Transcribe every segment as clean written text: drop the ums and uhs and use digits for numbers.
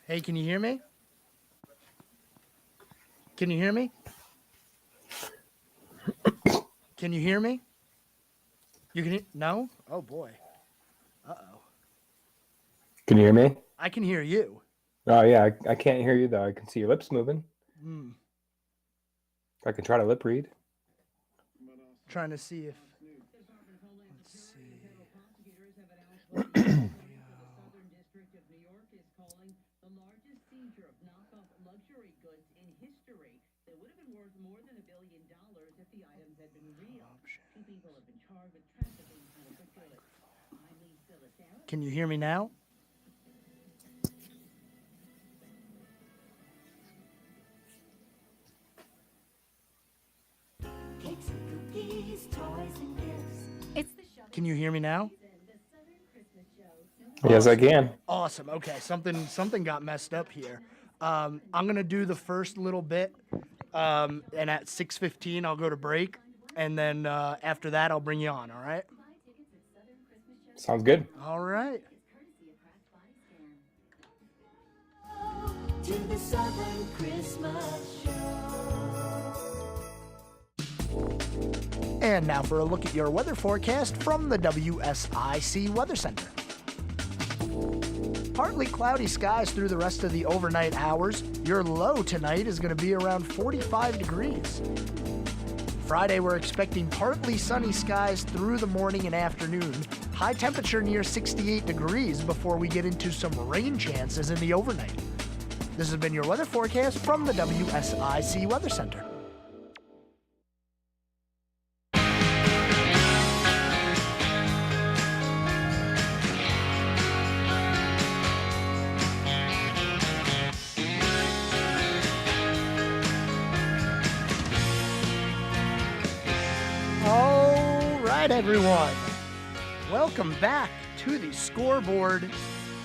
Hey, can you hear me? Can you hear me? Can you hear me? You can no? Oh boy. Uh-oh. Can you hear me? I can hear you. Oh yeah, I can't hear you though. I can see your lips moving. Hmm. I can try to lip read. Trying to see if. Let's see. Can you hear me now? Cakes and cookies, toys and gifts. It's the show. Can you hear me now? Yes, I can. Awesome. Okay, something got messed up here. I'm gonna do the first little bit, and at 6:15 I'll go to break, and then after that I'll bring you on. All right. Sounds good. All right. To the Southern Christmas Show. And now for a look at your weather forecast from the WSIC Weather Center. Partly cloudy skies through the rest of the overnight hours. Your low tonight is going to be around 45 degrees. Friday, we're expecting partly sunny skies through the morning and afternoon. High temperature near 68 degrees before we get into some rain chances in the overnight. This has been your weather forecast from the WSIC Weather Center. All right, everyone. Welcome back to the Scoreboard.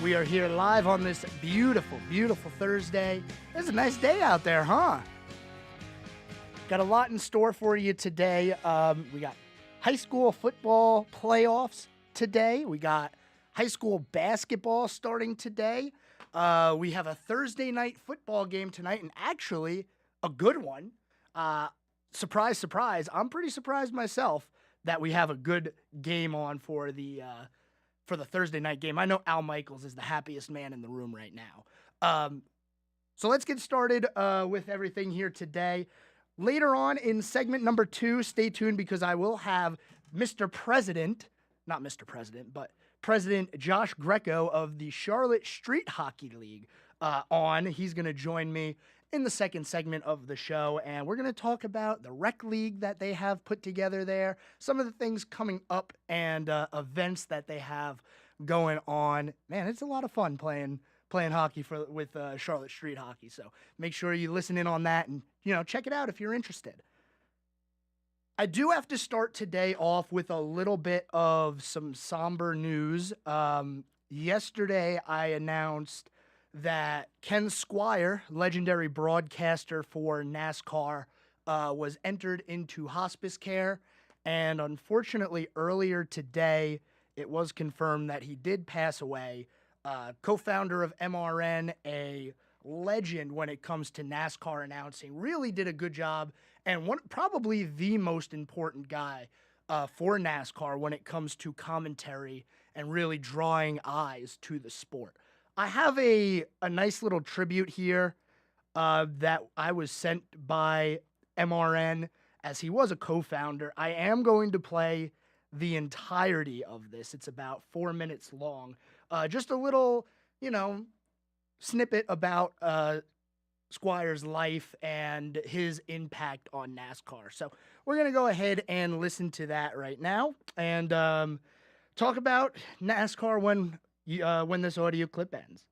We are here live on this beautiful, beautiful Thursday. It's a nice day out there, huh? Got a lot in store for you today. We got high school football playoffs today. We got high school basketball starting today. We have a Thursday night football game tonight, and actually a good one. Surprise, surprise. I'm pretty surprised myself that we have a good game on for the Thursday night game. I know Al Michaels is the happiest man in the room right now. So let's get started with everything here today. Later on in segment number 2, stay tuned because I will have Mr. President, not Mr. President, but President Josh Greco of the Charlotte Street Hockey League on. He's going to join me in the second segment of the show, and we're going to talk about the rec league that they have put together there, some of the things coming up, and events that they have going on. Man, it's a lot of fun playing hockey with Charlotte Street Hockey. So make sure you listen in on that and check it out if you're interested. I do have to start today off with a little bit of some somber news. Yesterday, I announced that Ken Squire, legendary broadcaster for NASCAR, was entered into hospice care. And unfortunately, earlier today, it was confirmed that he did pass away. Co-founder of MRN, a legend when it comes to NASCAR announcing, really did a good job, and probably the most important guy for NASCAR when it comes to commentary and really drawing eyes to the sport. I have a nice little tribute here that I was sent by MRN as he was a co-founder. I am going to play the entirety of this. It's about 4 minutes long. Just a little, snippet about Squire's life and his impact on NASCAR. So we're going to go ahead and listen to that right now and talk about NASCAR when this audio clip ends.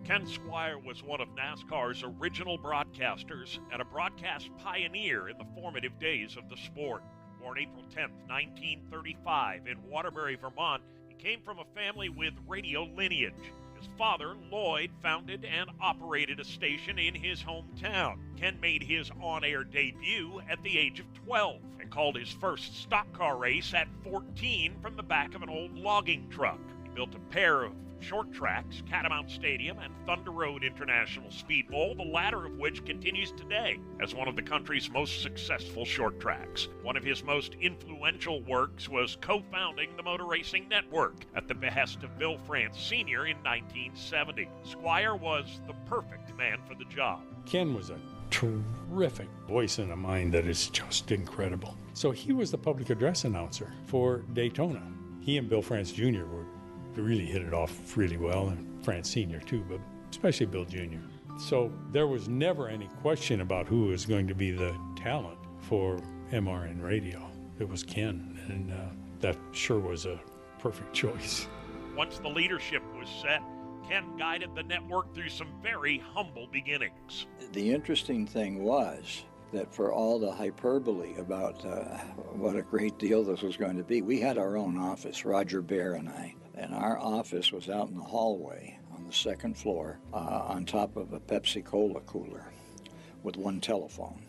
Ken Squire was one of NASCAR's original broadcasters and a broadcast pioneer in the formative days of the sport. Born April 10, 1935 in Waterbury, Vermont, he came from a family with radio lineage. His father, Lloyd, founded and operated a station in his hometown. Ken made his on-air debut at the age of 12 and called his first stock car race at 14 from the back of an old logging truck. He built a pair of short tracks, Catamount Stadium, and Thunder Road International Speed Bowl, the latter of which continues today as one of the country's most successful short tracks. One of his most influential works was co-founding the Motor Racing Network at the behest of Bill France Sr. in 1970. Squire was the perfect man for the job. Ken was a terrific voice in a mind that is just incredible. So he was the public address announcer for Daytona. He and Bill France Jr. really hit it off really well, and France Sr. too, but especially Bill Jr. So there was never any question about who was going to be the talent for MRN radio. It was Ken, and that sure was a perfect choice. Once the leadership was set, Ken guided the network through some very humble beginnings. The interesting thing was that for all the hyperbole about what a great deal this was going to be, we had our own office, Roger Bear and I. And our office was out in the hallway on the second floor on top of a Pepsi-Cola cooler with one telephone.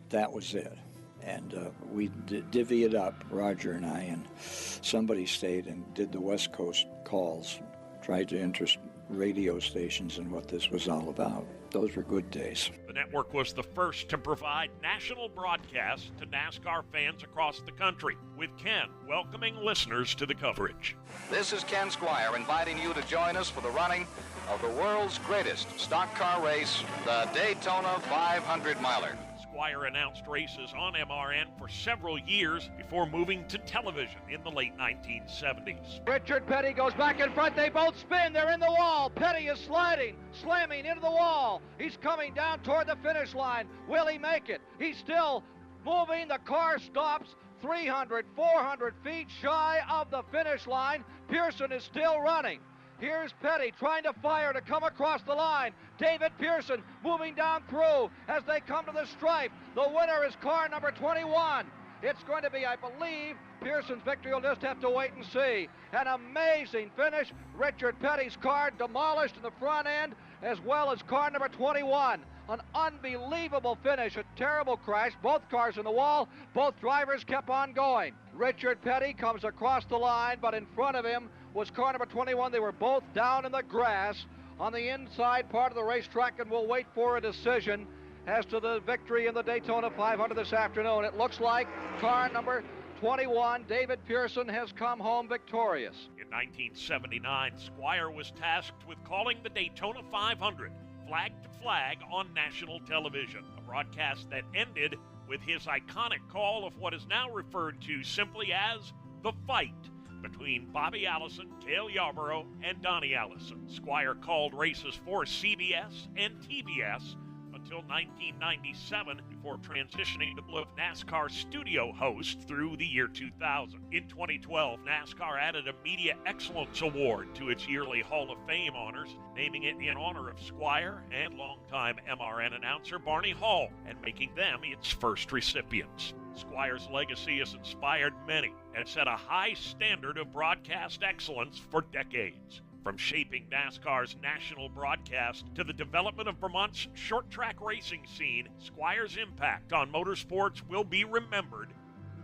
That was it. And we divvy it up, Roger and I, and somebody stayed and did the West Coast calls, tried to interest radio stations in what this was all about. Those were good days. The network was the first to provide national broadcasts to NASCAR fans across the country, with Ken welcoming listeners to the coverage. This is Ken Squire inviting you to join us for the running of the world's greatest stock car race, the Daytona 500-miler. Squire announced races on MRN for several years before moving to television in the late 1970s. Richard Petty goes back in front. They both spin. They're in the wall. Petty is slamming into the wall. He's coming down toward the finish line. Will he make it? He's still moving. The car stops 300, 400 feet shy of the finish line. Pearson is still running. Here's Petty trying to fire to come across the line. David Pearson moving down through as they come to the stripe. The winner is car number 21. It's going to be, I believe, Pearson's victory. You'll just have to wait and see. An amazing finish. Richard Petty's car demolished in the front end, as well as car number 21. An unbelievable finish, a terrible crash. Both cars in the wall. Both drivers kept on going. Richard Petty comes across the line, but in front of him was car number 21. They were both down in the grass on the inside part of the racetrack, and we'll wait for a decision as to the victory in the Daytona 500 this afternoon. It looks like car number 21, David Pearson, has come home victorious. In 1979, Squire was tasked with calling the Daytona 500 flag to flag on national television, a broadcast that ended with his iconic call of what is now referred to simply as the fight between Bobby Allison, Cale Yarborough, and Donnie Allison. Squire called races for CBS and TBS until 1997 before transitioning to the NASCAR studio host through the year 2000. In 2012, NASCAR added a Media Excellence Award to its yearly Hall of Fame honors, naming it in honor of Squire and longtime MRN announcer Barney Hall, and making them its first recipients. Squire's legacy has inspired many and set a high standard of broadcast excellence for decades. From shaping NASCAR's national broadcast to the development of Vermont's short-track racing scene, Squire's impact on motorsports will be remembered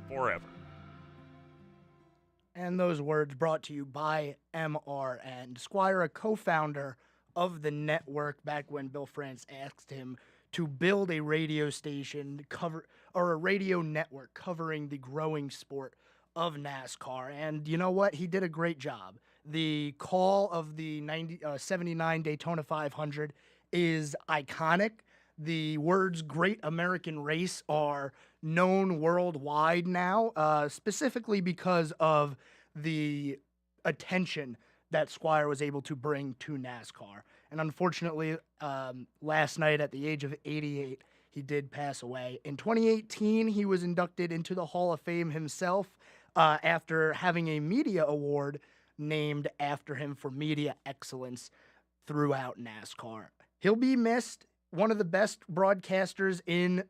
forever. And those words brought to you by MRN. Squire, a co-founder of the network back when Bill France asked him to build a radio station a radio network covering the growing sport of NASCAR. And you know what? He did a great job. The call of the 79 Daytona 500 is iconic. The words Great American Race are known worldwide now, specifically because of the attention that Squire was able to bring to NASCAR. And unfortunately, last night at the age of 88, he did pass away. In 2018, he was inducted into the Hall of Fame himself after having a media award named after him for media excellence throughout NASCAR. He'll be missed, one of the best broadcasters in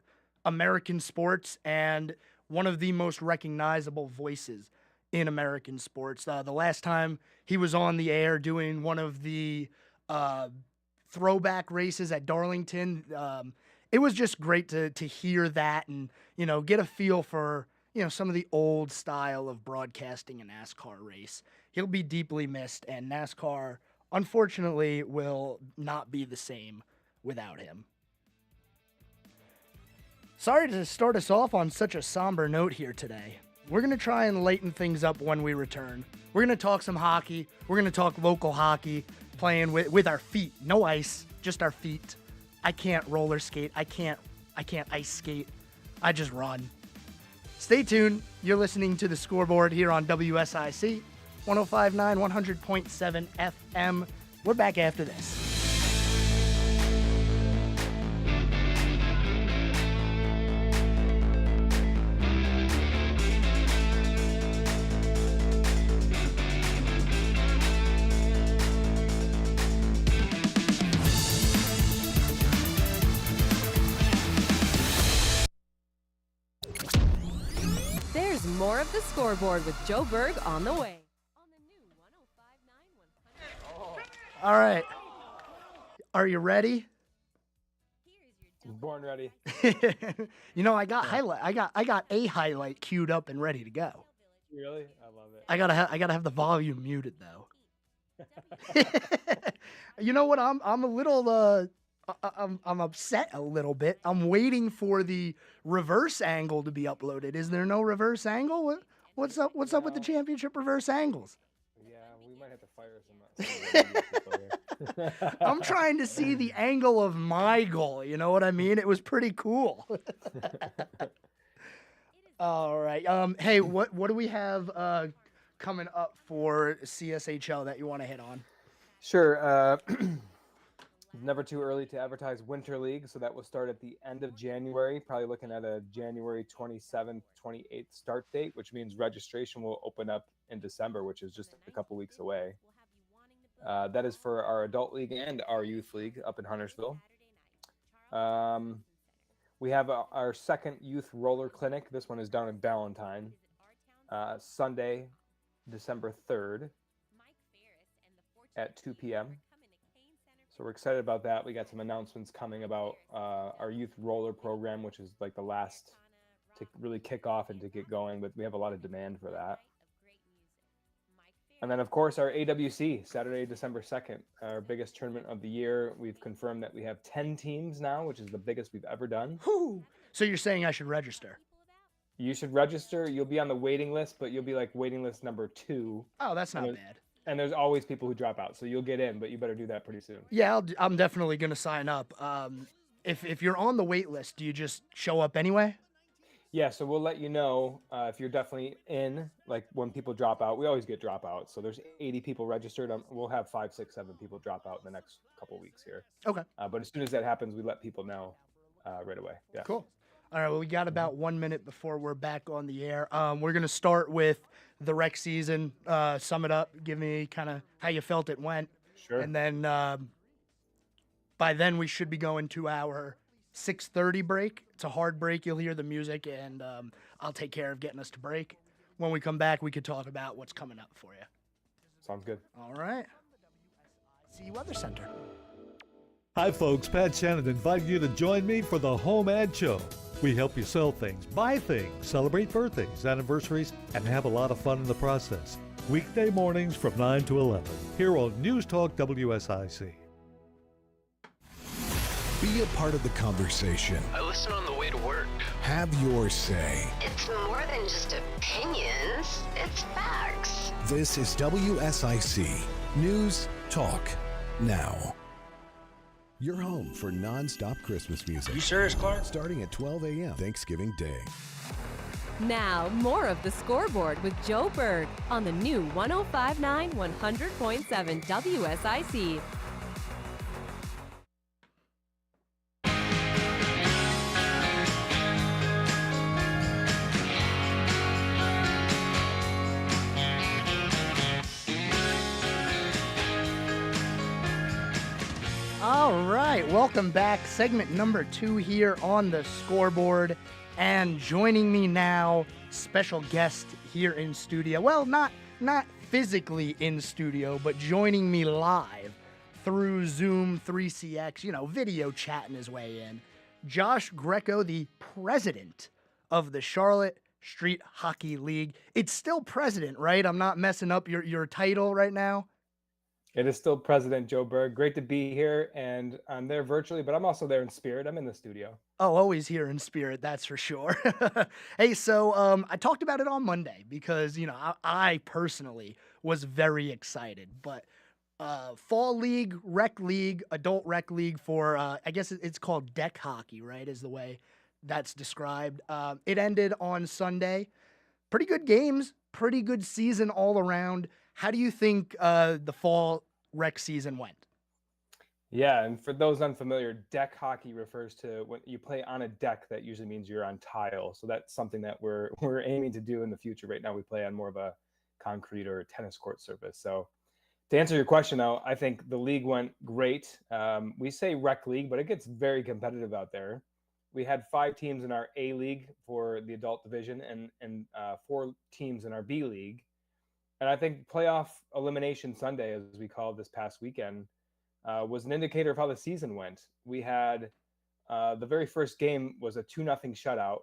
American sports and one of the most recognizable voices in American sports. The last time he was on the air doing one of the throwback races at Darlington, it was just great to hear that and, get a feel for, some of the old style of broadcasting a NASCAR race. He'll be deeply missed, and NASCAR unfortunately will not be the same without him. Sorry to start us off on such a somber note here today. We're going to try and lighten things up when we return. We're going to talk some hockey. We're going to talk local hockey, playing with our feet. No ice, just our feet. I can't roller skate. I can't ice skate. I just run. Stay tuned. You're listening to the Scoreboard here on WSIC 105.9, 100.7 FM. We're back after this. There's more of the Scoreboard with Joe Berg on the way. On the new 105.9 100. All right. Are you ready? Born ready. You know, I got a highlight queued up and ready to go. Really? I love it. I gotta have the volume muted though. You know what? I'm a little I'm upset a little bit. I'm waiting for the reverse angle to be uploaded. Is there no reverse angle? What's up with the championship reverse angles? Yeah, we might have to fire some. I'm trying to see the angle of my goal. You know what I mean? It was pretty cool. All right. Hey, what do we have coming up for CSHL that you want to hit on? Sure. Never too early to advertise Winter League, so that will start at the end of January, probably looking at a January 27th, 28th start date, which means registration will open up in December, which is just a couple weeks away. That is for our adult league and our youth league up in Huntersville. We have our second youth roller clinic. This one is down in Ballantyne, Sunday, December 3rd at 2 p.m. So we're excited about that. We got some announcements coming about our youth roller program, which is like the last to really kick off and to get going, but we have a lot of demand for that. And then, of course, our AWC, Saturday, December 2nd, our biggest tournament of the year. We've confirmed that we have 10 teams now, which is the biggest we've ever done. Whew. So you're saying I should register? You should register. You'll be on the waiting list, but you'll be like waiting list number 2. Oh, that's not bad. And there's always people who drop out, so you'll get in, but you better do that pretty soon. Yeah, I'm definitely going to sign up. If you're on the wait list, do you just show up anyway? Yeah, so we'll let you know if you're definitely in, like when people drop out. We always get dropouts. So there's 80 people registered. We'll have 5, 6, 7 people drop out in the next couple weeks here. Okay. But as soon as that happens, we let people know right away. Yeah. Cool. All right, well, we got about 1 minute before we're back on the air. We're going to start with the rec season. Sum it up. Give me kind of how you felt it went. Sure. And then by then we should be going to our 6:30 break. It's a hard break. You'll hear the music, and I'll take care of getting us to break. When we come back, we could talk about what's coming up for you. Sounds good. All right. See Weather Center. Hi, folks. Pat Shannon inviting you to join me for the Home Ad Show. We help you sell things, buy things, celebrate birthdays, anniversaries, and have a lot of fun in the process. Weekday mornings from 9 to 11 here on News Talk WSIC. Be a part of the conversation. I listen on the way to work. Have your say. It's more than just opinions, it's facts. This is WSIC News Talk Now. Your home for non-stop Christmas music. You serious, Clark? Starting at 12 a.m. Thanksgiving Day. Now, more of the Scoreboard with Joe Berg on the new 105.9 100.7 WSIC. All right, welcome back. Segment number 2 here on the Scoreboard. And joining me now, special guest here in studio. Well, not physically in studio, but joining me live through Zoom 3CX, video chatting his way in. Josh Greco, the president of the Charlotte Street Hockey League. It's still president, right? I'm not messing up your title right now? It is still President Joe Berg. Great to be here, and I'm there virtually, but I'm also there in spirit. I'm in the studio. Oh, always here in spirit, that's for sure. Hey, so I talked about it on Monday because, I personally was very excited, but fall league, rec league, adult rec league for, I guess it's called deck hockey, right, is the way that's described. It ended on Sunday. Pretty good games, pretty good season all around. How do you think the fall rec season went? Yeah, and for those unfamiliar, deck hockey refers to when you play on a deck. That usually means you're on tile. So that's something that we're aiming to do in the future. Right now, we play on more of a concrete or tennis court surface. So to answer your question, though, I think the league went great. We say rec league, but it gets very competitive out there. We had 5 teams in our A league for the adult division and 4 teams in our B league. And I think playoff elimination Sunday, as we call it this past weekend, was an indicator of how the season went. We had the very first game was a 2-0 shutout,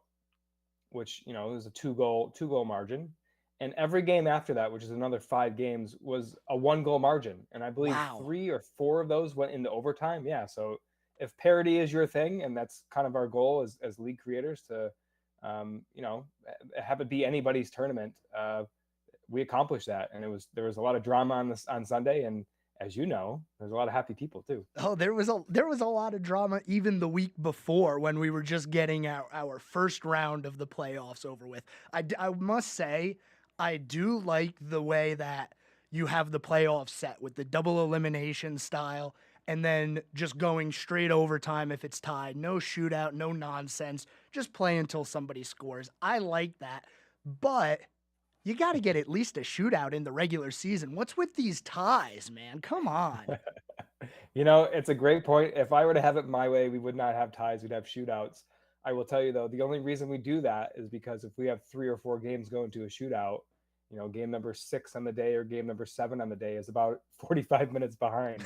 which it was a two goal margin, and every game after that, which is another 5 games, was a 1-goal margin, and I believe Wow. 3 or 4 of those went into overtime. Yeah, so if parity is your thing, and that's kind of our goal as league creators to have it be anybody's tournament, we accomplished that, and there was a lot of drama on Sunday, and as you know, there's a lot of happy people too. Oh, there was a lot of drama even the week before when we were just getting our first round of the playoffs over with. I must say, I do like the way that you have the playoffs set with the double elimination style and then just going straight overtime if it's tied. No shootout, no nonsense. Just play until somebody scores. I like that. But you got to get at least a shootout in the regular season. What's with these ties, man? Come on. It's a great point. If I were to have it my way, we would not have ties. We'd have shootouts. I will tell you, though, the only reason we do that is because if we have 3 or 4 games going to a shootout, game number 6 on the day or game number 7 on the day is about 45 minutes behind.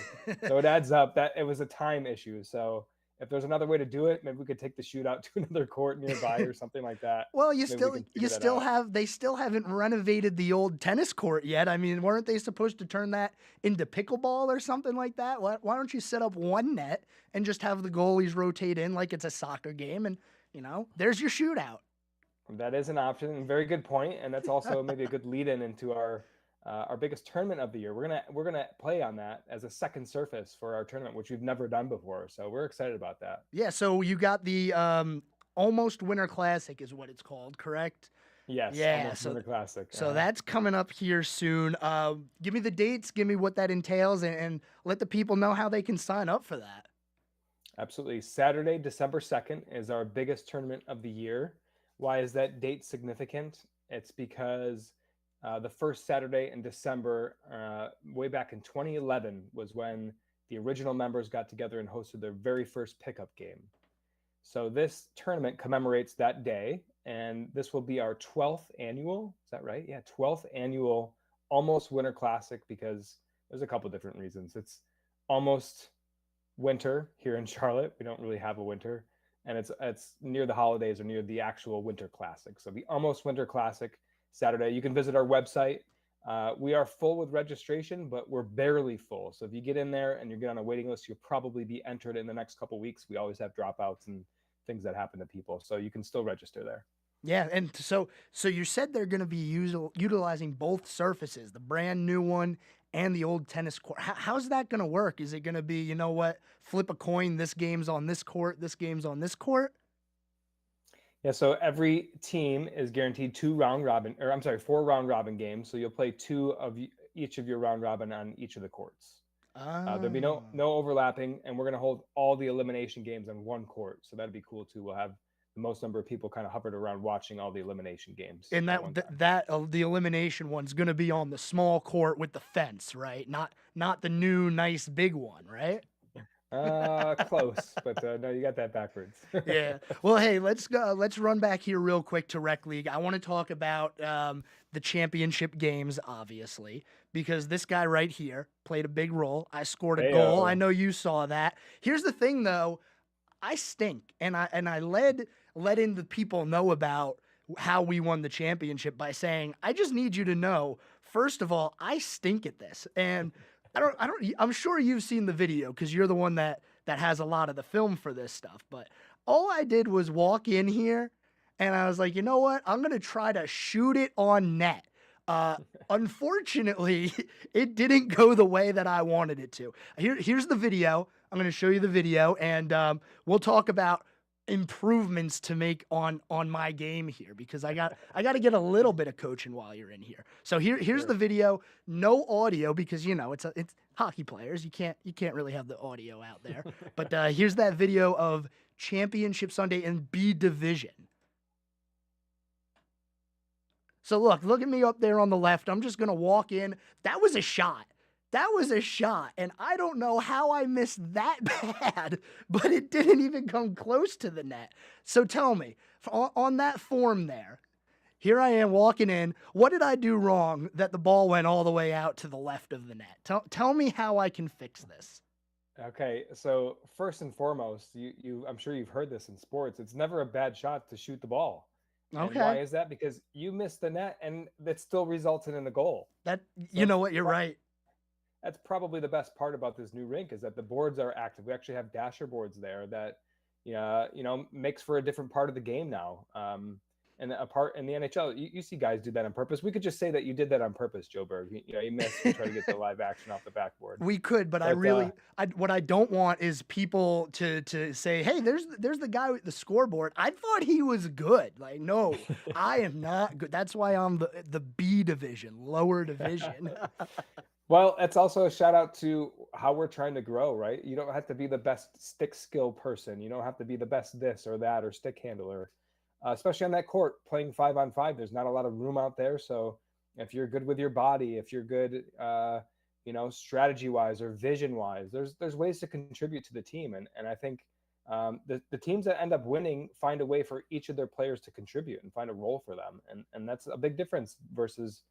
So it adds up. That it was a time issue. So if there's another way to do it, maybe we could take the shootout to another court nearby or something like that. Well, Maybe we can figure that out. they still haven't renovated the old tennis court yet. I mean, weren't they supposed to turn that into pickleball or something like that? Why don't you set up one net and just have the goalies rotate in like it's a soccer game and, there's your shootout. That is an option, and very good point. And that's also maybe a good lead-in into our biggest tournament of the year. We're gonna play on that as a second surface for our tournament, which we've never done before. So we're excited about that. Yeah, so you got the Almost Winter Classic is what it's called, correct? Yes. Yeah, Almost Winter Classic. So that's coming up here soon. Give me the dates, give me what that entails, and let the people know how they can sign up for that. Absolutely. Saturday, December 2nd is our biggest tournament of the year. Why is that date significant? It's because the first Saturday in December, way back in 2011, was when the original members got together and hosted their very first pickup game. So this tournament commemorates that day, and this will be our 12th annual. Is that right? Yeah, 12th annual Almost Winter Classic, because there's a couple different reasons. It's almost winter here in Charlotte. We don't really have a winter, and it's near the holidays or near the actual Winter Classic. So the Almost Winter Classic Saturday. You can visit our website. We are full with registration, but we're barely full. So if you get in there and you get on a waiting list, you'll probably be entered in the next couple weeks. We always have dropouts and things that happen to people, so you can still register there. Yeah, and so you said they're going to be utilizing both surfaces, the brand new one and the old tennis court. How's that going to work? Is it going to be, flip a coin, this game's on this court, this game's on this court? Yeah, so every team is guaranteed 4 round robin games. So you'll play 2 of each of your round robin on each of the courts. There'll be no overlapping, and we're going to hold all the elimination games on one court. So that'd be cool too. We'll have the most number of people kind of hovered around watching all the elimination games. And the elimination one's going to be on the small court with the fence, right? Not the new nice big one, right? Close, but no, you got that backwards. Yeah. Well, hey, let's go. Let's run back here real quick to Rec League. I want to talk about the championship games, obviously, because this guy right here played a big role. I scored a goal. I know you saw that. Here's the thing, though. I stink, and I letting the people know about how we won the championship by saying, I just need you to know, first of all, I stink at this. And I'm sure you've seen the video because you're the one that has a lot of the film for this stuff. But all I did was walk in here, and I was like, you know what? I'm gonna try to shoot it on net. Unfortunately, it didn't go the way that I wanted it to. Here's the video. I'm gonna show you the video, and we'll talk about improvements to make on my game here because I got to get a little bit of coaching while you're in here. So here's the video, no audio because it's hockey players. You can't really have the audio out there. But here's that video of Championship Sunday in B Division. So look at me up there on the left. I'm just going to walk in. That was a shot. And I don't know how I missed that bad, but it didn't even come close to the net. So tell me, on that form there, here I am walking in. What did I do wrong that the ball went all the way out to the left of the net? Tell me how I can fix this. Okay, so first and foremost, I'm sure you've heard this in sports. It's never a bad shot to shoot the ball. Okay. And why is that? Because you missed the net, and that still resulted in a goal. You know what? You're right. That's probably the best part about this new rink is that the boards are active. We actually have dasher boards there that, makes for a different part of the game now. And a part in the NHL, you see guys do that on purpose. We could just say that you did that on purpose, Joe Berg. You missed and try to get the live action off the backboard. We could, but what I don't want is people to say, hey, there's the guy with the scoreboard. I thought he was good. Like, no, I am not good. That's why I'm the B division, lower division. Well, it's also a shout out to how we're trying to grow, right? You don't have to be the best stick skill person. You don't have to be the best this or that or stick handler, especially on that court playing 5-on-5. There's not a lot of room out there. So if you're good with your body, if you're good, strategy wise or vision wise, there's ways to contribute to the team. And I think the teams that end up winning find a way for each of their players to contribute and find a role for them. And that's a big difference versus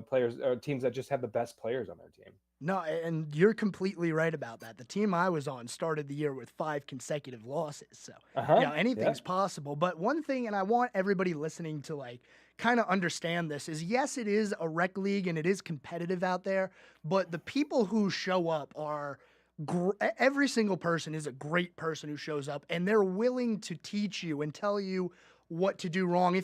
players or teams that just have the best players on their team. No, and you're completely right about that. The team I was on started the year with 5 consecutive losses. So, anything's possible. But one thing, and I want everybody listening to kind of understand this, is yes, it is a rec league and it is competitive out there, but the people who show up are every single person is a great person who shows up, and they're willing to teach you and tell you what to do wrong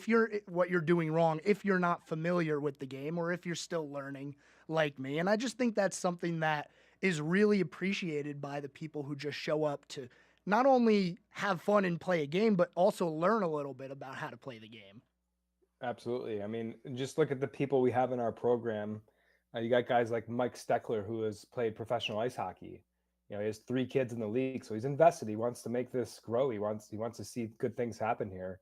what you're doing wrong if you're not familiar with the game or if you're still learning like me. And I just think that's something that is really appreciated by the people who just show up to not only have fun and play a game, but also learn a little bit about how to play the game. Absolutely. I mean, just look at the people we have in our program. You got guys like Mike Steckler, who has played professional ice hockey. He has 3 kids in the league, so he's invested. He wants to make this grow. He wants to see good things happen here.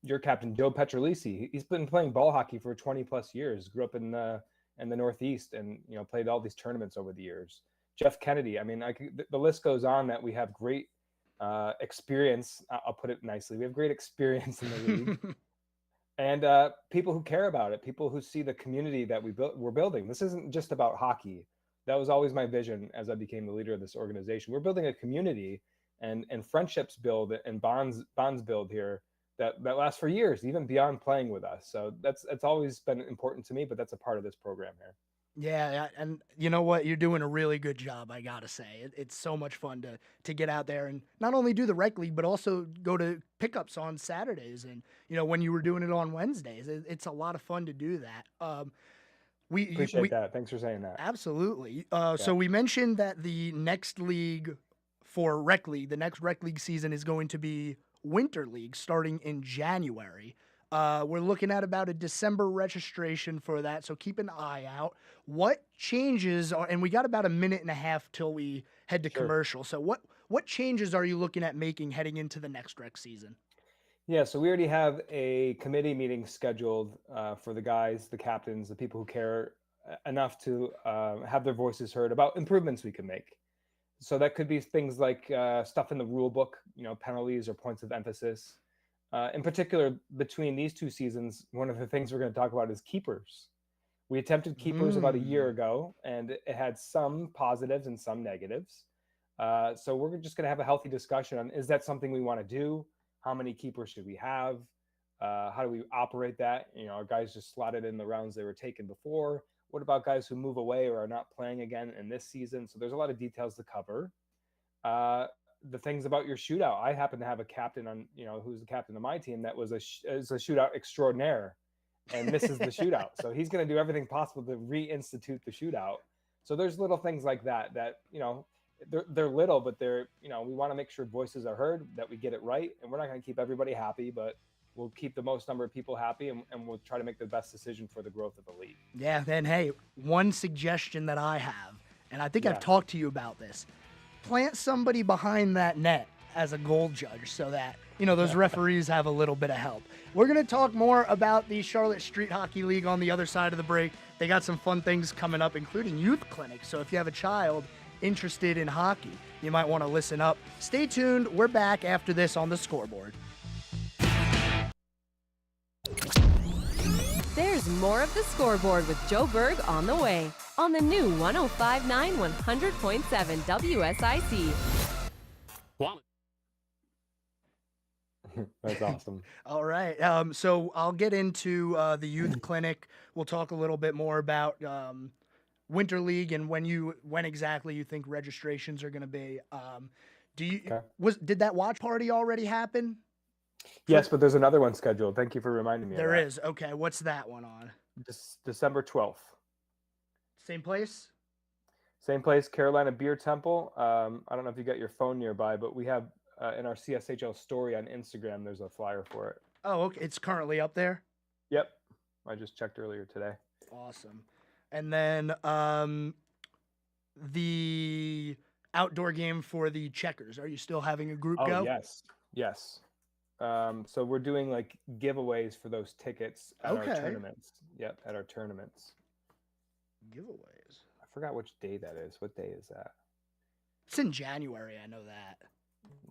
Your captain, Joe Petrolisi, he's been playing ball hockey for 20 plus years, grew up in the Northeast and, played all these tournaments over the years. Jeff Kennedy. I mean, the list goes on that we have great experience. I'll put it nicely. We have great experience in the league and people who care about it, people who see the community that we're building. This isn't just about hockey. That was always my vision as I became the leader of this organization. We're building a community and friendships build and bonds build here that lasts for years, even beyond playing with us. So it's always been important to me, but that's a part of this program here. Yeah, and you know what? You're doing a really good job, I gotta say. It's so much fun to get out there and not only do the rec league, but also go to pickups on Saturdays. And, when you were doing it on Wednesdays, it's a lot of fun to do that. We appreciate that. Thanks for saying that. Absolutely. So we mentioned that the next league for rec league, the next rec league season is going to be Winter League starting in January. We're looking at about a December registration for that, so keep an eye out. What changes and we got about a minute and a half till we head to commercial. So what changes are you looking at making heading into the next rec season? Yeah, so we already have a committee meeting scheduled for the guys, the captains, the people who care enough to have their voices heard about improvements we can make. So that could be things like stuff in the rule book, penalties or points of emphasis. In particular, between these 2 seasons, one of the things we're going to talk about is keepers. We attempted keepers about a year ago, and it had some positives and some negatives. So we're just going to have a healthy discussion on, is that something we want to do? How many keepers should we have? How do we operate that? Our guys just slotted in the rounds they were taken before. What about guys who move away or are not playing again in this season? So there's a lot of details to cover. The things about your shootout. I happen to have a captain on, who's the captain of my team that was is a shootout extraordinaire and misses the shootout. So he's going to do everything possible to reinstitute the shootout. So there's little things like that, they're little, but they're, we want to make sure voices are heard, that we get it right. And we're not going to keep everybody happy, but we'll keep the most number of people happy, and we'll try to make the best decision for the growth of the league. Yeah, then, hey, one suggestion that I have, and I think I've talked to you about this, plant somebody behind that net as a goal judge so that, those referees have a little bit of help. We're going to talk more about the Charlotte Street Hockey League on the other side of the break. They got some fun things coming up, including youth clinics. So if you have a child interested in hockey, you might want to listen up. Stay tuned. We're back after this on the Scoreboard. There's more of the Scoreboard with Joe Berg on the way on the new 105.9 100.7 WSIC. That's awesome. All right. So I'll get into the youth clinic. We'll talk a little bit more about Winter League and when exactly you think registrations are going to be. Did that watch party already happen? Yes, but there's another one scheduled. Thank you for reminding me. There is. Okay. What's that one on? December 12th. Same place? Same place, Carolina Beer Temple. I don't know if you got your phone nearby, but we have in our CSHL story on Instagram, there's a flyer for it. Oh, okay. It's currently up there? Yep. I just checked earlier today. Awesome. And then the outdoor game for the Checkers. Are you still having a group go? Yes. So we're doing like giveaways for those tickets at our tournaments. Yep, at our tournaments. Giveaways. I forgot which day that is. What day is that? It's in January. I know that.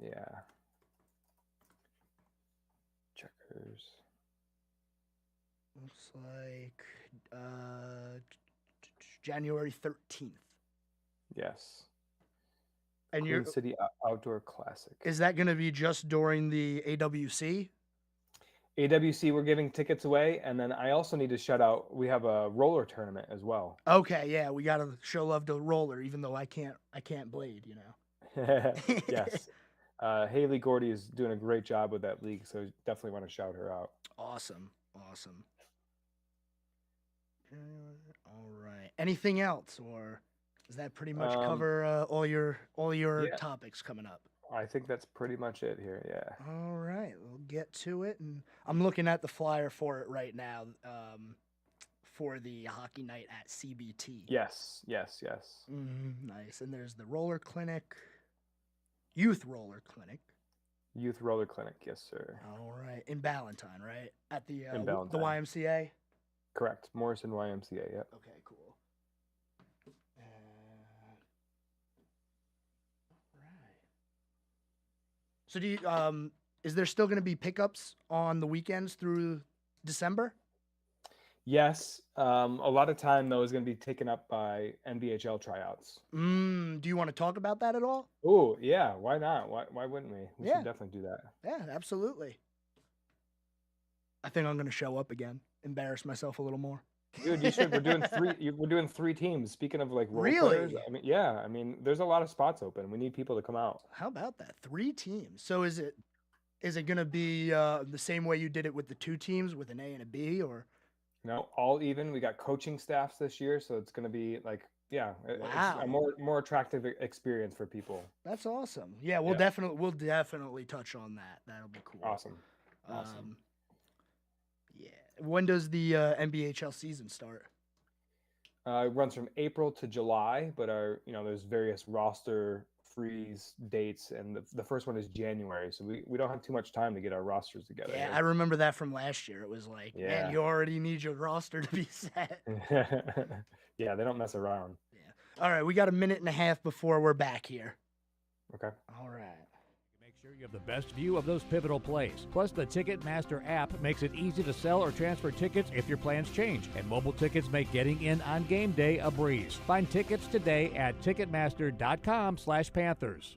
Yeah. Checkers. Looks like January 13th. Yes. And Queen City Outdoor Classic. Is that going to be just during the AWC? AWC, we're giving tickets away, and then I also need to shout out. We have a roller tournament as well. Okay, yeah, we got to show love to roller, even though I can't blade, Yes. Haley Gordy is doing a great job with that league, so definitely want to shout her out. Awesome. All right. Anything else, or does that pretty much cover all your topics coming up? I think that's pretty much it here. Yeah. All right, we'll get to it, and I'm looking at the flyer for it right now. For the hockey night at CBT. Yes. Nice. And there's the roller clinic, youth roller clinic. Youth roller clinic, yes, sir. All right, in Ballantyne, right? At the Ballantyne. The YMCA. Correct, Morrison YMCA. Yep. Okay, cool. So do you, is there still going to be pickups on the weekends through December? Yes. A lot of time, though, is going to be taken up by NBHL tryouts. Do you want to talk about that at all? Oh, yeah. Why not? Why wouldn't we? We should definitely do that. Yeah, absolutely. I think I'm going to show up again, embarrass myself a little more. Dude, you should. We're doing three teams. Speaking of like role players, I mean, there's a lot of spots open. We need people to come out. How about that? 3 teams. So is it going to be the same way you did it with the 2 teams with an A and a B, or? No, all even. We got coaching staffs this year, so it's going to be like, it's a more attractive experience for people. That's awesome. Yeah, we'll definitely touch on that. That'll be cool. Awesome. Yeah. When does the NBHL season start? It runs from April to July, but there's various roster freeze dates, and the first one is January, so we don't have too much time to get our rosters together. Yeah, I remember that from last year. It was like, man, you already need your roster to be set. Yeah, they don't mess around. Yeah. All right, we got a minute and a half before we're back here. Okay. All right. Make sure you have the best view of those pivotal plays. Plus, the Ticketmaster app makes it easy to sell or transfer tickets if your plans change. And mobile tickets make getting in on game day a breeze. Find tickets today at Ticketmaster.com/Panthers.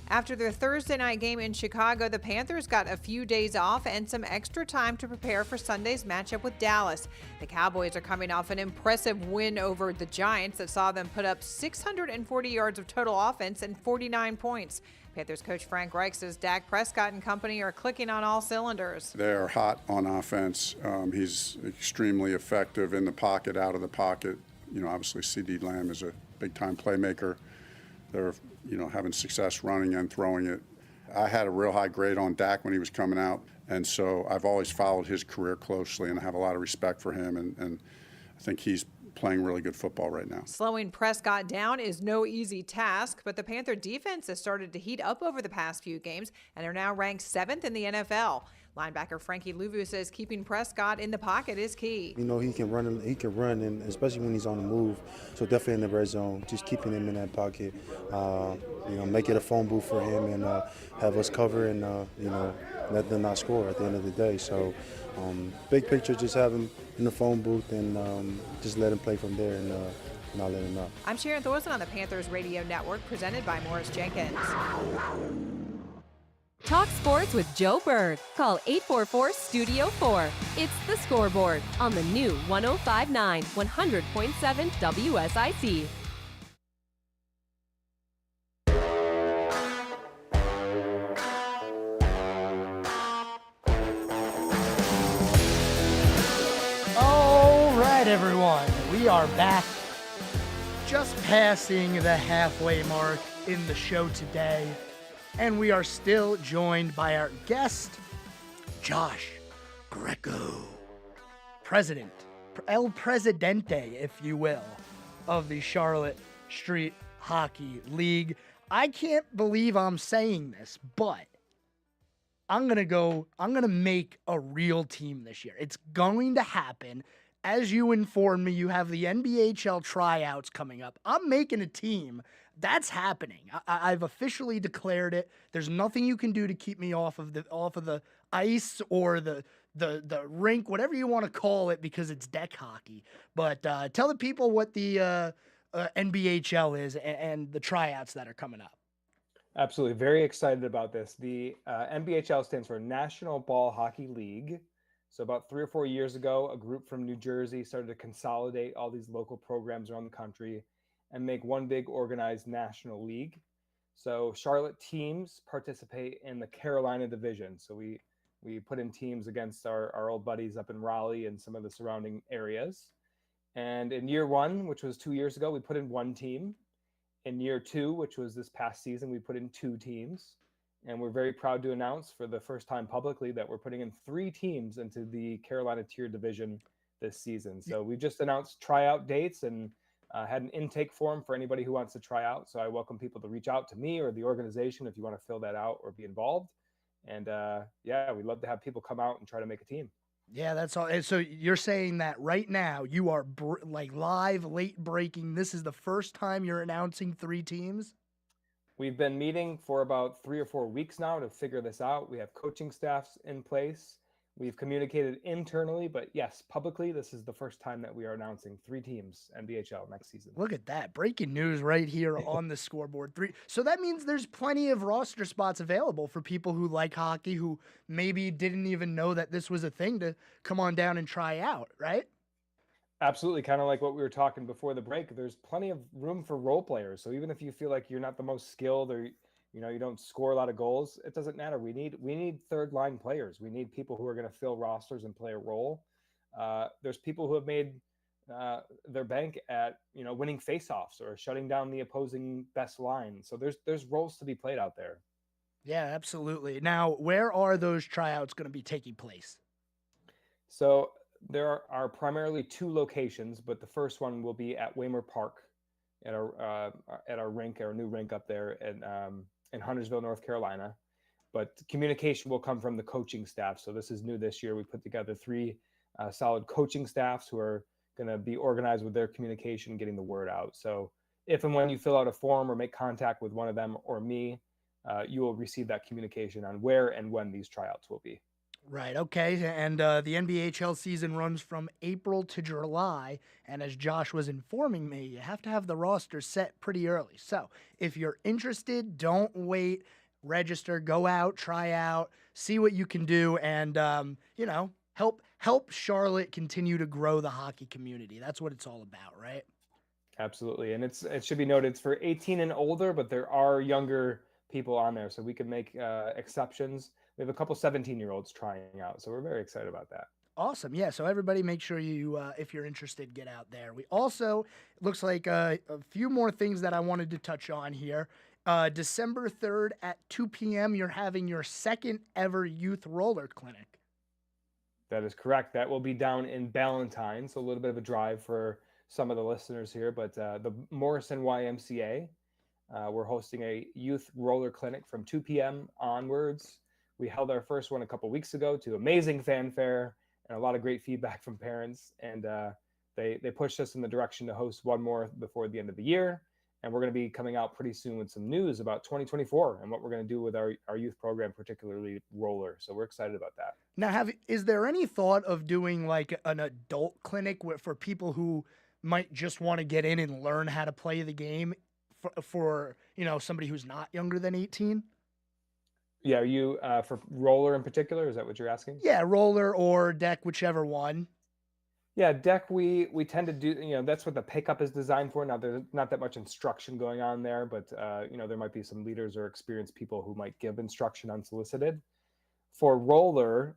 After their Thursday night game in Chicago, the Panthers got a few days off and some extra time to prepare for Sunday's matchup with Dallas. The Cowboys are coming off an impressive win over the Giants that saw them put up 640 yards of total offense and 49 points. Panthers coach Frank Reich says Dak Prescott and company are clicking on all cylinders. They're hot on offense. He's extremely effective in the pocket, out of the pocket. Obviously CD Lamb is a big-time playmaker. They're, having success running and throwing it. I had a real high grade on Dak when he was coming out, and so I've always followed his career closely, and I have a lot of respect for him, and I think he's playing really good football right now. Slowing Prescott down is no easy task, but the Panther defense has started to heat up over the past few games and are now ranked 7th in the NFL. Linebacker Frankie Louvu says keeping Prescott in the pocket is key. He can run, and especially when he's on the move. So definitely in the red zone, just keeping him in that pocket. Make it a phone booth for him and have us cover and let them not score at the end of the day. So big picture, just have him in the phone booth and just let him play from there and not let him know. I'm Sharon Thorson on the Panthers Radio Network, presented by Morris Jenkins. Talk sports with Joe Berg. Call 844-STUDIO-4. It's The Scoreboard on the new 105.9, 100.7 WSIC. All right, everyone. We are back, just passing the halfway mark in the show today. And we are still joined by our guest, Josh Greco, president, El Presidente, if you will, of the Charlotte Street Hockey League. I can't believe I'm saying this, but I'm going to make a real team this year. It's going to happen. As you informed me, you have the NBHL tryouts coming up. I'm making a team. That's happening. I've officially declared it. There's nothing you can do to keep me off of the ice or the rink, whatever you want to call it, because it's deck hockey. But tell the people what the NBHL is and the tryouts that are coming up. Absolutely. Very excited about this. The NBHL stands for National Ball Hockey League. So about 3 or 4 years ago, a group from New Jersey started to consolidate all these local programs around the country and make one big organized national league. So Charlotte teams participate in the Carolina division. So we put in teams against our old buddies up in Raleigh and some of the surrounding areas. And in year one, which was 2 years ago, we put in one team. In year two, which was this past season, we put in 2 teams. And we're very proud to announce for the first time publicly that we're putting in 3 teams into the Carolina tier division this season. So we just announced tryout dates and had an intake form for anybody who wants to try out. So I welcome people to reach out to me or the organization if you want to fill that out or be involved. And we'd love to have people come out and try to make a team. Yeah, that's all. And so you're saying that right now you are live, late breaking. This is the first time you're announcing 3 teams? We've been meeting for about 3 or 4 weeks now to figure this out. We have coaching staffs in place. We've communicated internally, but yes, publicly, this is the first time that we are announcing 3 teams NBHL next season. Look at that. Breaking news right here on the Scoreboard. 3. So that means there's plenty of roster spots available for people who like hockey, who maybe didn't even know that this was a thing, to come on down and try out, right? Absolutely. Kind of like what we were talking before the break. There's plenty of room for role players. So even if you feel like you're not the most skilled or you don't score a lot of goals, it doesn't matter. We need third line players. We need people who are going to fill rosters and play a role. There's people who have made their bank at winning faceoffs or shutting down the opposing best line. So there's roles to be played out there. Yeah, absolutely. Now, where are those tryouts going to be taking place? So there are primarily 2 locations, but the first one will be at Waymer Park at our rink, our new rink up there in Huntersville, North Carolina. But communication will come from the coaching staff. So this is new this year. We put together 3 solid coaching staffs who are going to be organized with their communication, getting the word out. So if and when you fill out a form or make contact with one of them or me, you will receive that communication on where and when these tryouts will be. Right. Okay. And the NBHL season runs from April to July. And as Josh was informing me, you have to have the roster set pretty early. So if you're interested, don't wait. Register, go out, try out, see what you can do, and help Charlotte continue to grow the hockey community. That's what it's all about, right? Absolutely. And it should be noted it's for 18 and older, but there are younger people on there, so we can make exceptions. We have a couple 17-year-olds trying out, so we're very excited about that. Awesome. Yeah. So everybody make sure you, if you're interested, get out there. We also, it looks like a few more things that I wanted to touch on here. December 3rd at 2 p.m., you're having your second ever youth roller clinic. That is correct. That will be down in Ballantyne, so a little bit of a drive for some of the listeners here, but the Morrison YMCA, we're hosting a youth roller clinic from 2 p.m. onwards. We held our first one a couple weeks ago to amazing fanfare and a lot of great feedback from parents. And they pushed us in the direction to host one more before the end of the year. And we're going to be coming out pretty soon with some news about 2024 and what we're going to do with our youth program, particularly roller. So we're excited about that. Now, is there any thought of doing like an adult clinic for people who might just want to get in and learn how to play the game for somebody who's not younger than 18? Yeah, you for roller in particular, is that what you're asking? Yeah, roller or deck, whichever one. Yeah, deck we tend to do, that's what the pickup is designed for. Now, there's not that much instruction going on there, but there might be some leaders or experienced people who might give instruction unsolicited. For roller,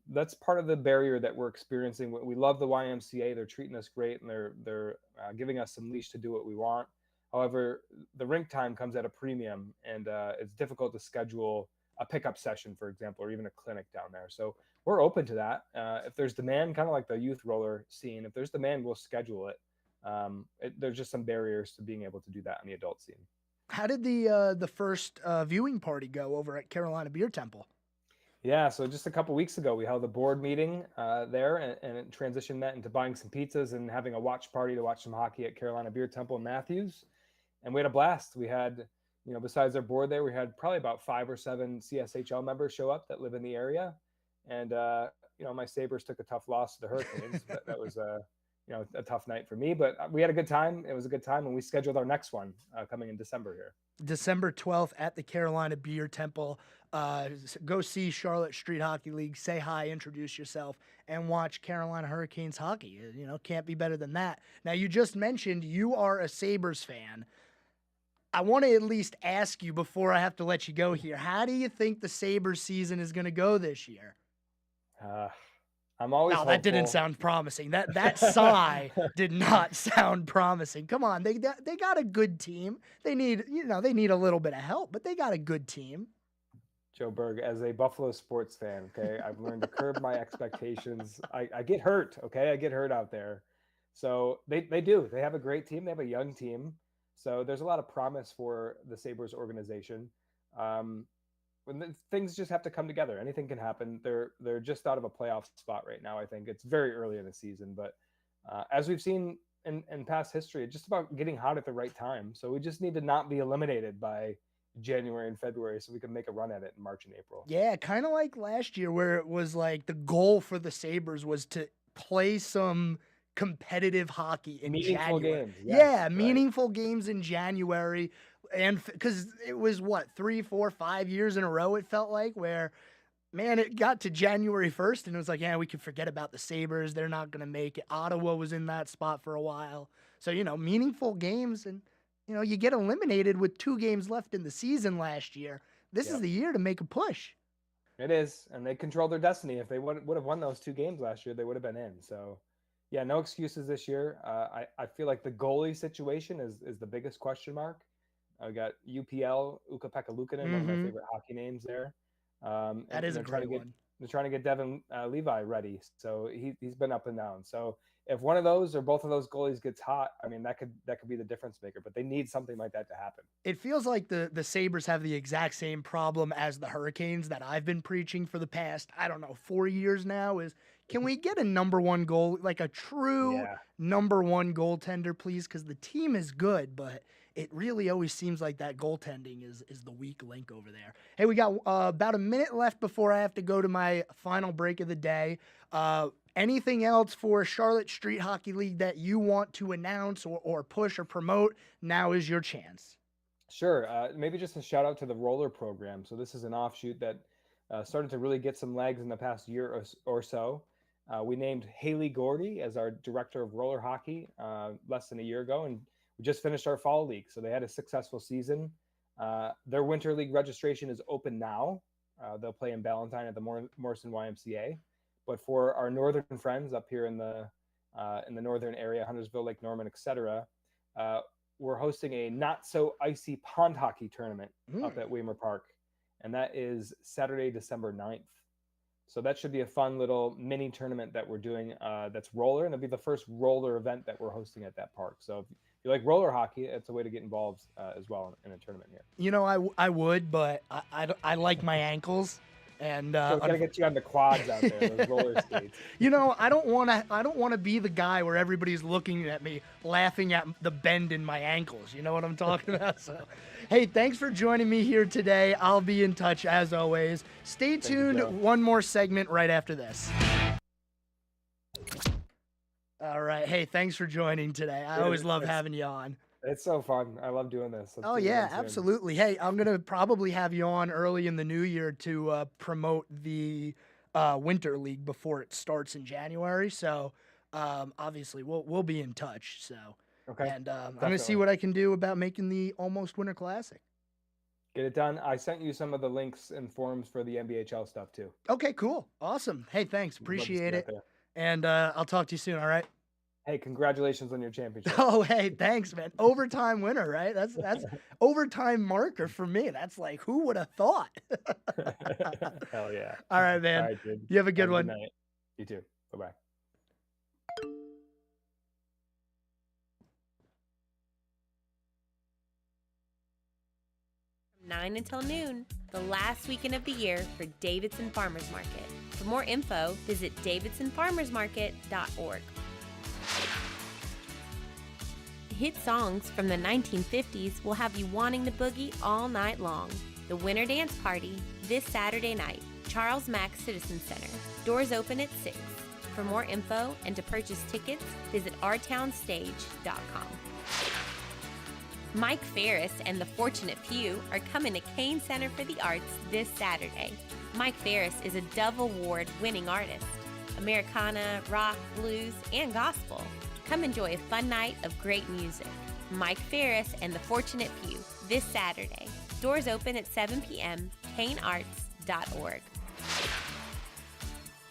that's part of the barrier that we're experiencing. We love the YMCA; they're treating us great, and they're giving us some leash to do what we want. However, the rink time comes at a premium, and it's difficult to schedule a pickup session, for example, or even a clinic down there. So we're open to that. If there's demand, kind of like the youth roller scene, if there's demand, we'll schedule it. There's just some barriers to being able to do that on the adult scene. How did the first viewing party go over at Carolina Beer Temple? Yeah, so just a couple weeks ago, we held a board meeting there and it transitioned that into buying some pizzas and having a watch party to watch some hockey at Carolina Beer Temple in Matthews. And we had a blast. We had, besides our board there, we had probably about 5 or 7 CSHL members show up that live in the area. And, my Sabres took a tough loss to the Hurricanes. that was, a tough night for me. But we had a good time. It was a good time. And we scheduled our next one coming in December here. December 12th at the Carolina Beer Temple. Go see Charlotte Street Hockey League, say hi, introduce yourself, and watch Carolina Hurricanes hockey. Can't be better than that. Now, you just mentioned you are a Sabres fan. I want to at least ask you before I have to let you go here, how do you think the Sabres season is going to go this year? I'm always hopeful. That didn't sound promising. That sigh did not sound promising. Come on, they got a good team. They need a little bit of help, but they got a good team. Joe Berg, as a Buffalo sports fan, okay, I've learned to curb my expectations. I get hurt, okay? I get hurt out there. So they do. They have a great team. They have a young team. So there's a lot of promise for the Sabres organization. When things just have to come together. Anything can happen. They're just out of a playoff spot right now. I think it's very early in the season, but as we've seen in past history, it's just about getting hot at the right time. So we just need to not be eliminated by January and February so we can make a run at it in March and April. Yeah, kind of like last year where it was like the goal for the Sabres was to play some competitive hockey in meaningful January. Games. Yes, yeah, right. Meaningful games in January. And because it was 3, 4, 5 years in a row, it felt like, where, man, it got to January 1st and it was like, yeah, we could forget about the Sabres. They're not going to make it. Ottawa was in that spot for a while. So, meaningful games, and, you get eliminated with 2 games left in the season last year. This is the year to make a push. It is, and they control their destiny. If they would have won those 2 games last year, they would have been in. So, yeah, no excuses this year. I feel like the goalie situation is the biggest question mark. I got UPL, Ukko-Pekka Luukkonen, one of my favorite hockey names there. That is a great one. They're trying to get Devin Levi ready. So he's been up and down. So if one of those or both of those goalies gets hot, I mean, that could be the difference maker. But they need something like that to happen. It feels like the Sabres have the exact same problem as the Hurricanes that I've been preaching for the past, 4 years now, is can we get a number 1 goal, like a true number 1 goaltender, please? Because the team is good, but it really always seems like that goaltending is the weak link over there. Hey, we got about a minute left before I have to go to my final break of the day. Anything else for Charlotte Street Hockey League that you want to announce or push or promote? Now is your chance. Sure. Maybe just a shout out to the roller program. So this is an offshoot that started to really get some legs in the past year or so. We named Haley Gordy as our director of roller hockey less than a year ago, and we just finished our fall league. So they had a successful season. Their winter league registration is open now. They'll play in Ballantyne at the Morrison YMCA. But for our northern friends up here in the northern area, Huntersville, Lake Norman, etc., we're hosting a not so icy pond hockey tournament up at Weimer Park, and that is Saturday, December 9th. So that should be a fun little mini tournament that we're doing. That's roller, and it'll be the first roller event that we're hosting at that park. So if you like roller hockey, it's a way to get involved as well in a tournament here. You know, I would, but I like my ankles. And so we gotta get you on the quads out there, those roller skates. You know, I don't want to be the guy where everybody's looking at me, laughing at the bend in my ankles. You know what I'm talking about? So, hey, thanks for joining me here today. I'll be in touch as always. Stay tuned. One more segment right after this. All right. Hey, thanks for joining today. I always love having you on. It's so fun. I love doing this. Oh, yeah, absolutely. Hey, I'm going to probably have you on early in the new year to promote the Winter League before it starts in January. So, obviously, we'll be in touch. So, okay. And I'm going to see what I can do about making the Almost Winter Classic. Get it done. I sent you some of the links and forums for the NBHL stuff, too. Okay, cool. Awesome. Hey, thanks. Appreciate it. And I'll talk to you soon, all right? Hey, congratulations on your championship. Oh, hey, thanks, man. Overtime winner, right? That's overtime marker for me. That's like, who would have thought? Hell yeah. All right, man. All right, dude. You have a good one. Good night. You too. Bye-bye. 9 until noon, the last weekend of the year for Davidson Farmers Market. For more info, visit davidsonfarmersmarket.org. Hit songs from the 1950s will have you wanting to boogie all night long. The Winter Dance Party, this Saturday night, Charles Mack Citizen Center. Doors open at 6. For more info and to purchase tickets, visit ourtownstage.com. Mike Ferris and the Fortunate Few are coming to Kane Center for the Arts this Saturday. Mike Ferris is a Dove Award-winning artist. Americana, rock, blues, and gospel. Come enjoy a fun night of great music. Mike Ferris and the Fortunate Few, this Saturday. Doors open at 7 p.m., kanearts.org.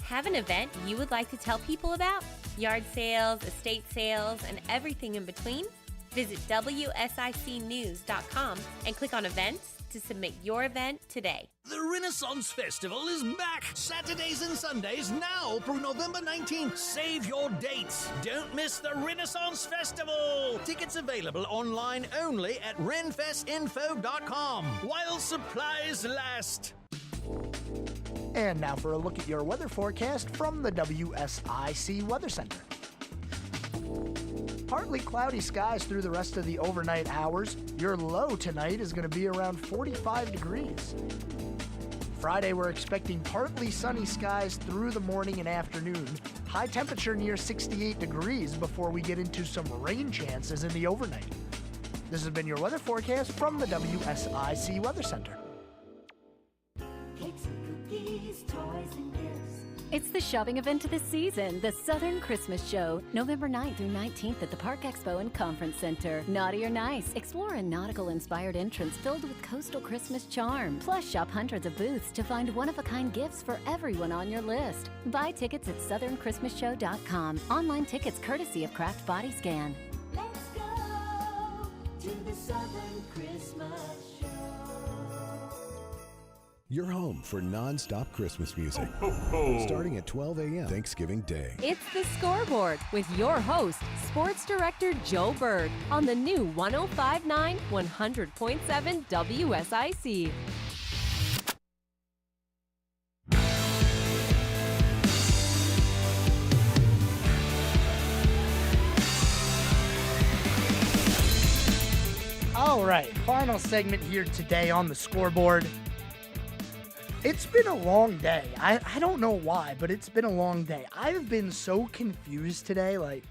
Have an event you would like to tell people about? Yard sales, estate sales, and everything in between? Visit WSICnews.com and click on Events to submit your event today. The Renaissance Festival is back Saturdays and Sundays now through November 19th. Save your dates. Don't miss the Renaissance Festival. Tickets available online only at renfestinfo.com while supplies last. And now for a look at your weather forecast from the WSIC Weather Center. Partly cloudy skies through the rest of the overnight hours. Your low tonight is going to be around 45 degrees. Friday, we're expecting partly sunny skies through the morning and afternoon. High temperature near 68 degrees before we get into some rain chances in the overnight. This has been your weather forecast from the WSIC Weather Center. Cakes and cookies, toys and gifts. It's the shopping event of the season, the Southern Christmas Show, November 9th through 19th at the Park Expo and Conference Center. Naughty or Nice, explore a nautical-inspired entrance filled with coastal Christmas charm. Plus, shop hundreds of booths to find one-of-a-kind gifts for everyone on your list. Buy tickets at southernchristmasshow.com. Online tickets courtesy of Kraft Body Scan. Let's go to the Southern Christmas Show. Your home for non-stop Christmas music. Starting at 12 a.m. Thanksgiving Day. It's the Scoreboard with your host, Sports Director Joe Berg, on the new 105.9 100.7 WSIC. right, final segment here today on the scoreboard. It's been a long day. I don't know why, but it's been a long day. I've been so confused today. Like,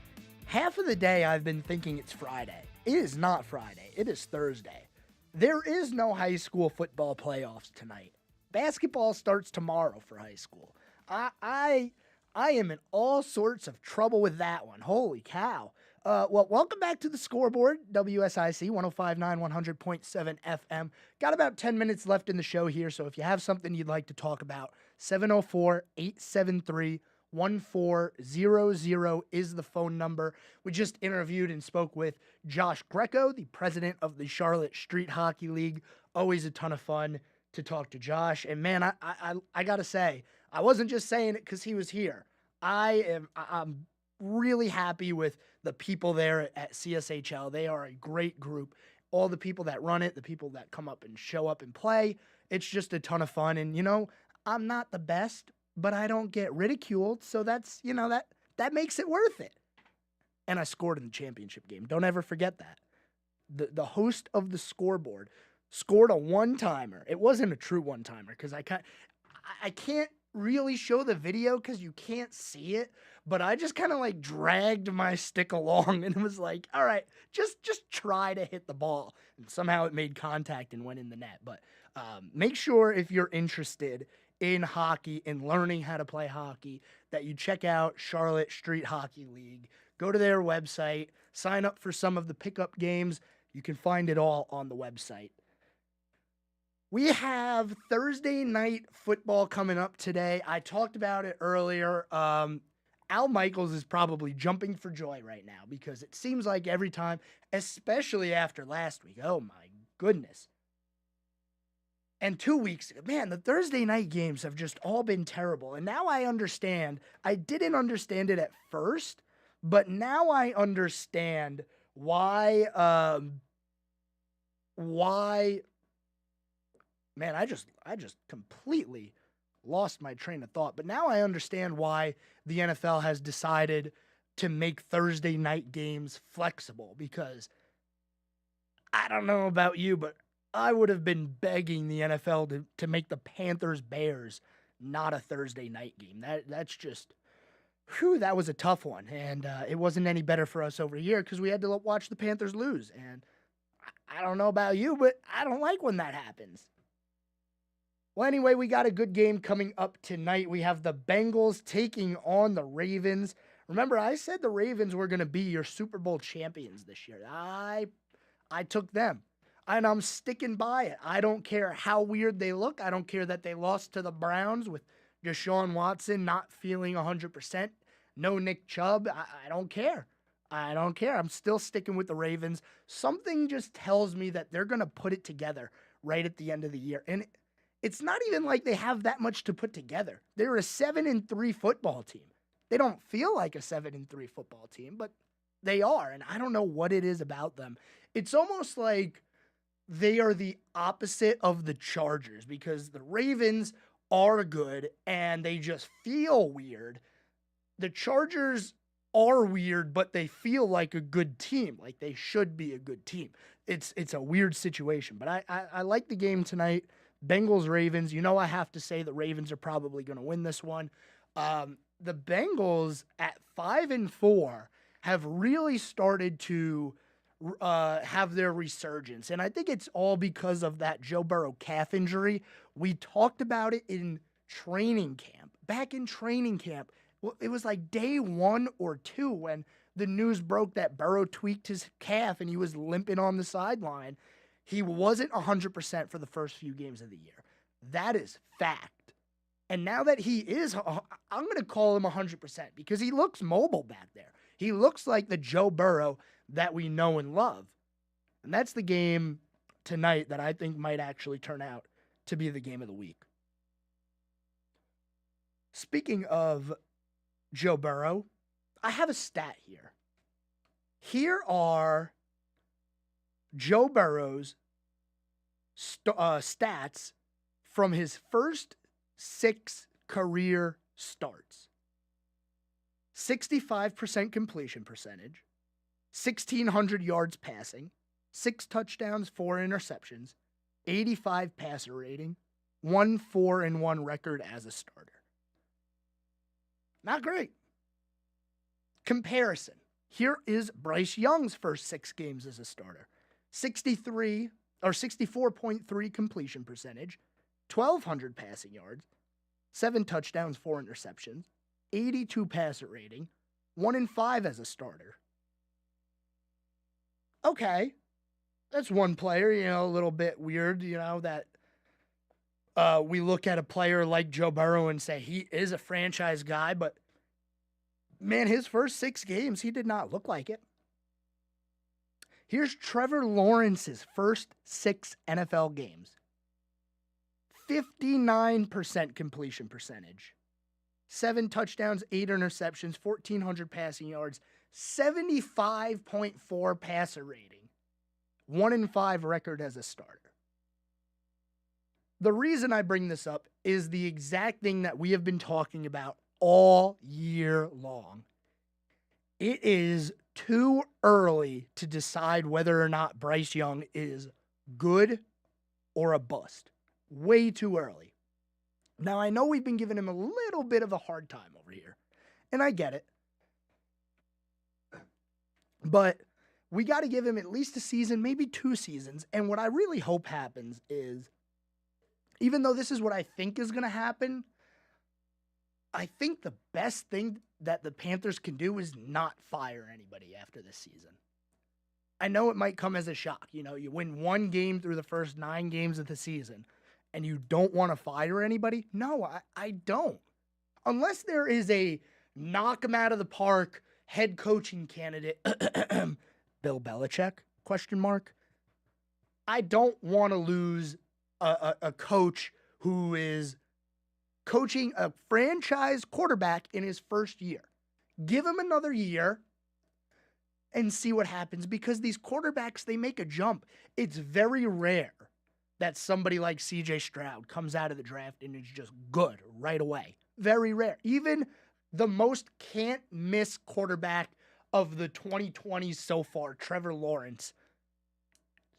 half of the day I've been thinking it's Friday. It is not Friday. It is Thursday. There is no high school football playoffs tonight. Basketball starts tomorrow for high school. I am in all sorts of trouble with that one. Holy cow. Well, welcome back to the scoreboard, WSIC 105.9, 100.7 FM. Got about 10 minutes left in the show here, so if you have something you'd like to talk about, 704-873-1400 is the phone number. We just interviewed and spoke with Josh Greco, the president of the Charlotte Street Hockey League. Always a ton of fun to talk to Josh. And man, I got to say, I wasn't just saying it because he was here. I'm really happy with the people there at CSHL. They are a great group. All the people that run it, the people that come up and show up and play, it's just a ton of fun. And, you know, I'm not the best, but I don't get ridiculed. So that's, you know, that makes it worth it. And I scored in the championship game. Don't ever forget that. The host of the scoreboard scored a one-timer. It wasn't a true one-timer because I can't really show the video because you can't see it, but I just kind of like dragged my stick along and it was like, all right, just try to hit the ball. And somehow it made contact and went in the net. But make sure if you're interested in hockey and learning how to play hockey that you check out Charlotte Street Hockey League. Go to their website, sign up for some of the pickup games. You can find it all on the website. We have Thursday night football coming up today. I talked about it earlier. Al Michaels is probably jumping for joy right now because it seems like every time, especially after last week, oh my goodness. And 2 weeks ago, man, the Thursday night games have just all been terrible. And now I understand. I didn't understand it at first, but now I understand why, man, I just completely lost my train of thought. But now I understand why the NFL has decided to make Thursday night games flexible because I don't know about you, but I would have been begging the NFL to make the Panthers-Bears not a Thursday night game. That's just, whew, that was a tough one. And it wasn't any better for us over here because we had to watch the Panthers lose. And I don't know about you, but I don't like when that happens. Well, anyway, we got a good game coming up tonight. We have the Bengals taking on the Ravens. Remember, I said the Ravens were going to be your Super Bowl champions this year. I took them, and I'm sticking by it. I don't care how weird they look. I don't care that they lost to the Browns with Deshaun Watson not feeling 100%. No Nick Chubb. I don't care. I don't care. I'm still sticking with the Ravens. Something just tells me that they're going to put it together right at the end of the year. And it's not even like they have that much to put together. They're a 7-3 football team. They don't feel like a 7-3 football team, but they are. And I don't know what it is about them. It's almost like they are the opposite of the Chargers because the Ravens are good and they just feel weird. The Chargers are weird, but they feel like a good team, like they should be a good team. It's a weird situation, but I like the game tonight. Bengals-Ravens, you know I have to say the Ravens are probably going to win this one. The Bengals at 5-4 have really started to have their resurgence, and I think it's all because of that Joe Burrow calf injury. We talked about it in training camp. Back in training camp, it was like day 1 or 2 when the news broke that Burrow tweaked his calf and he was limping on the sideline. He wasn't 100% for the first few games of the year. That is fact. And now that he is, I'm going to call him 100% because he looks mobile back there. He looks like the Joe Burrow that we know and love. And that's the game tonight that I think might actually turn out to be the game of the week. Speaking of Joe Burrow, I have a stat here. Here are Joe Burrow's stats from his first 6 career starts. 65% completion percentage, 1,600 yards passing, 6 touchdowns, 4 interceptions, 85 passer rating, 1-4-1 record as a starter. Not great. Comparison. Here is Bryce Young's first 6 games as a starter. 64.3 completion percentage, 1,200 passing yards, 7 touchdowns, 4 interceptions, 82 passer rating, 1-5 as a starter. Okay. That's one player, a little bit weird, that we look at a player like Joe Burrow and say he is a franchise guy, but man, his first 6 games, he did not look like it. Here's Trevor Lawrence's first 6 NFL games. 59% completion percentage. 7 touchdowns, 8 interceptions, 1,400 passing yards, 75.4 passer rating. 1-5 record as a starter. The reason I bring this up is the exact thing that we have been talking about all year long. It is too early to decide whether or not Bryce Young is good or a bust. Way too early. Now, I know we've been giving him a little bit of a hard time over here, and I get it. But we got to give him at least a season, maybe 2 seasons. And what I really hope happens is, even though this is what I think is going to happen, I think the best thing that the Panthers can do is not fire anybody after this season. I know it might come as a shock. You win 1 game through the first 9 games of the season, and you don't want to fire anybody? No, I don't. Unless there is a knock him out of the park head coaching candidate, Bill Belichick, ? I don't want to lose a coach who is coaching a franchise quarterback in his first year. Give him another year and see what happens, because these quarterbacks, they make a jump. It's very rare that somebody like CJ Stroud comes out of the draft and is just good right away. Very rare. Even the most can't miss quarterback of the 2020s so far, Trevor Lawrence,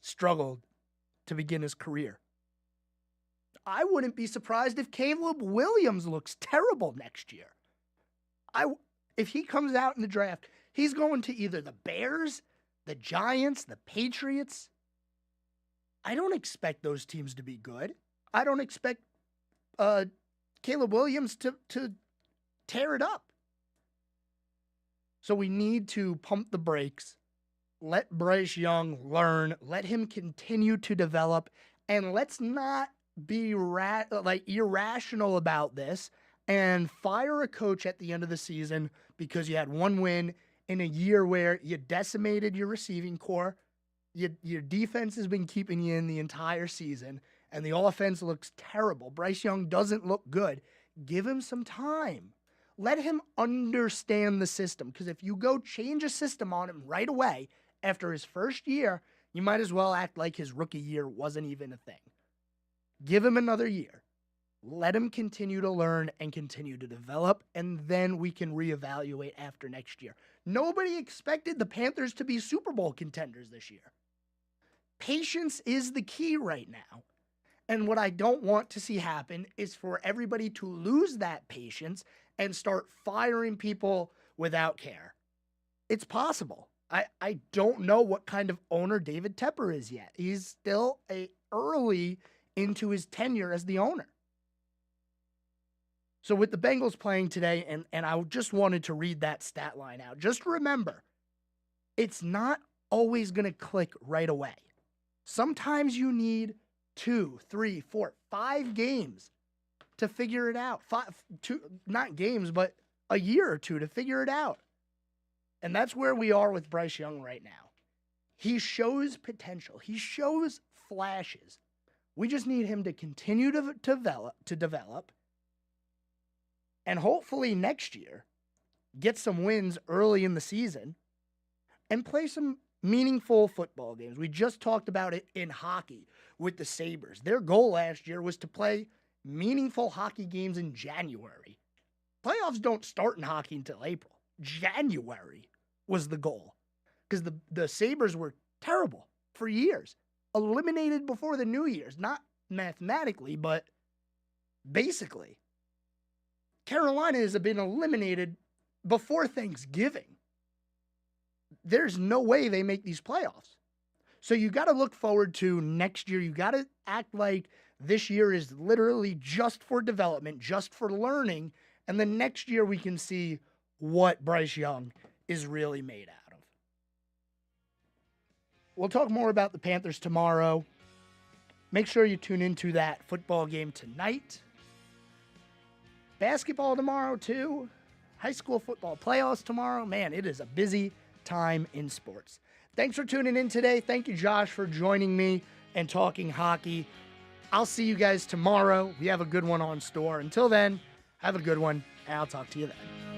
struggled to begin his career. I wouldn't be surprised if Caleb Williams looks terrible next year. If he comes out in the draft, he's going to either the Bears, the Giants, the Patriots. I don't expect those teams to be good. I don't expect Caleb Williams to tear it up. So we need to pump the brakes, let Bryce Young learn, let him continue to develop, and let's not be irrational about this and fire a coach at the end of the season because you had 1 win in a year where you decimated your receiving core. Your defense has been keeping you in the entire season, and the offense looks terrible. Bryce Young doesn't look good. Give him some time. Let him understand the system, because if you go change a system on him right away after his first year, you might as well act like his rookie year wasn't even a thing. Give him another year. Let him continue to learn and continue to develop, and then we can reevaluate after next year. Nobody expected the Panthers to be Super Bowl contenders this year. Patience is the key right now. And what I don't want to see happen is for everybody to lose that patience and start firing people without care. It's possible. I don't know what kind of owner David Tepper is yet. He's still early into his tenure as the owner. So with the Bengals playing today, and I just wanted to read that stat line out, just remember, it's not always going to click right away. Sometimes you need 2, 3, 4, 5 games to figure it out. 2, not games, but a year or 2 to figure it out. And that's where we are with Bryce Young right now. He shows potential. He shows flashes. We just need him to continue to develop. And hopefully next year, get some wins early in the season and play some meaningful football games. We just talked about it in hockey with the Sabres. Their goal last year was to play meaningful hockey games in January. Playoffs don't start in hockey until April. January was the goal because the Sabres were terrible. for years. Eliminated before the New Year's. Not mathematically, but basically. Carolina has been eliminated before Thanksgiving. There's no way they make these playoffs. So you got to look forward to next year. You got to act like this year is literally just for development, just for learning. And then next year we can see what Bryce Young is really made out of. We'll talk more about the Panthers tomorrow. Make sure you tune into that football game tonight. Basketball tomorrow, too. High school football playoffs tomorrow. Man, it is a busy time in sports. Thanks for tuning in today. Thank you, Josh, for joining me and talking hockey. I'll see you guys tomorrow. We have a good one on store. Until then, have a good one, and I'll talk to you then.